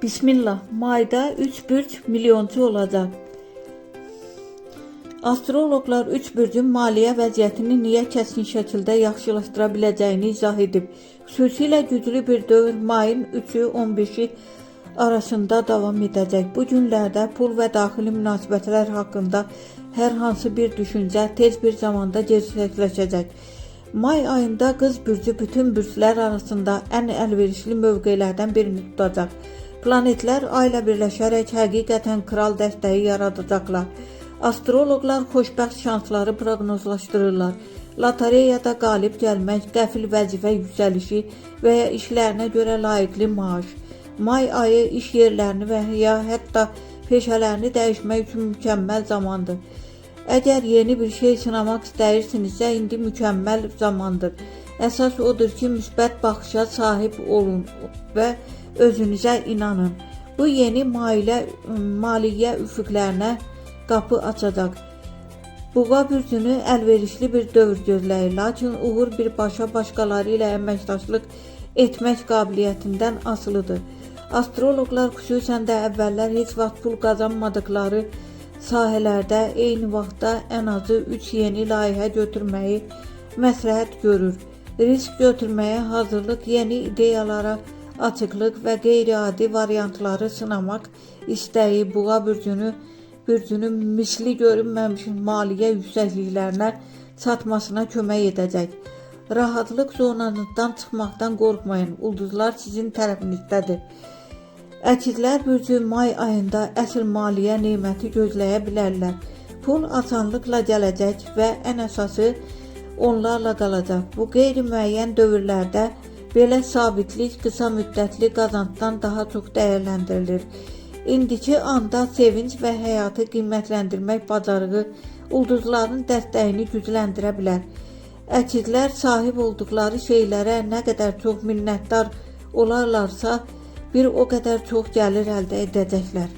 Bismillah, mayda 3 bürc milyonçu olacaq. Astrologlar 3 bürcün maliyyə vəziyyətini niyə kəskin şəkildə yaxşılaşdıra biləcəyini izah edib. Xüsusilə güclü bir dövr mayın 3-ü 15-i arasında davam edəcək. Bu günlərdə pul və daxili münasibətlər haqqında hər hansı bir düşüncə tez bir zamanda gerçəkləşəcək. May ayında Qız bürcü bütün bürclər arasında ən əlverişli mövqelərdən birini tutacaq. Planetlər ayla birləşərək həqiqətən kral dəstəyi yaradacaqlar. Astrologlar xoşbəxt şansları proqnozlaşdırırlar. Lotereyada qalib gəlmək, qəfil vəzifə yüksəlişi və ya işlərinə görə layiqli maaş. May ayı iş yerlərini və ya hətta peşələrini dəyişmək üçün mükəmməl zamandır. Əgər yeni bir şey sınamaq istəyirsinizsə, indi mükəmməl zamandır. Əsas odur ki, müsbət baxışa sahib olun və özünüzə inanın. Bu yeni maliyyə üfüqlərinə qapı açacaq. Boğa bürcünü əlverişli bir dövr gözləyir, lakin uğur birbaşa başqaları ilə əməkdaşlıq etmək qabiliyyətindən asılıdır. Astrologlar xüsusən də əvvəllər heç vaxt pul qazanmadıkları sahələrdə eyni vaxtda ən azı 3 yeni layihə götürməyi məsləhət görür. Risk götürməyə hazırlıq, yeni ideyalara açıqlıq və qeyri-adi variantları sınamaq istəyi Boğa bürcünün misli görünməmiş maliyyə yüksəkliklərinə çatmasına kömək edəcək. Rahatlıq zonanızdan çıxmaqdan qorxmayın, ulduzlar sizin tərəfinizdədir. Əkizlər bürcü may ayında əsl maliyyə neməti gözləyə bilərlər. Pul asanlıqla gələcək və ən əsası onlarla qalacaq. Bu qeyri-müəyyən dövrlərdə belə sabitlik qısa müddətli qazancdan daha çox dəyərləndirilir. İndiki anda sevinç və həyatı qiymətləndirmək bacarığı ulduzların dəstəyini gücləndirə bilər. Əkizlər sahib olduqları şeylərə nə qədər çox minnətdar olarlarsa, bir o qədər çox gəlir əldə edəcəklər.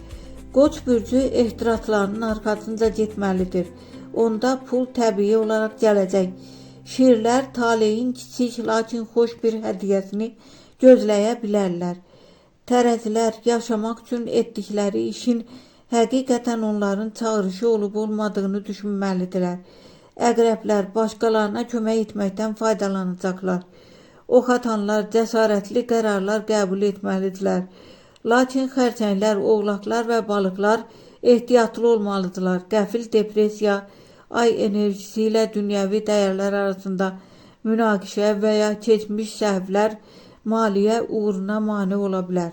Qoç bürcü ehtiratlarının arxasınca getməlidir. Onda pul təbii olaraq gələcək. Şirlər taleyin kiçik lakin xoş bir hədiyyəsini gözləyə bilərlər. Tərəzilər yaşamaq üçün etdikləri işin həqiqətən onların çağırışı olub olmadığını düşünməlidirlər. Əqrəblər başqalarına kömək etməkdən faydalanacaqlar. Ox atanlar cəsarətli qərarlar qəbul etməlidirlər. Lakin xərçənglər, oğlaqlar və balıqlar ehtiyatlı olmalıdırlar. Qəfil depressiya, ay enerjisi ilə dünyəvi dəyərlər arasında münaqişə və ya keçmiş səhvlər maliyyə uğruna mane ola bilər.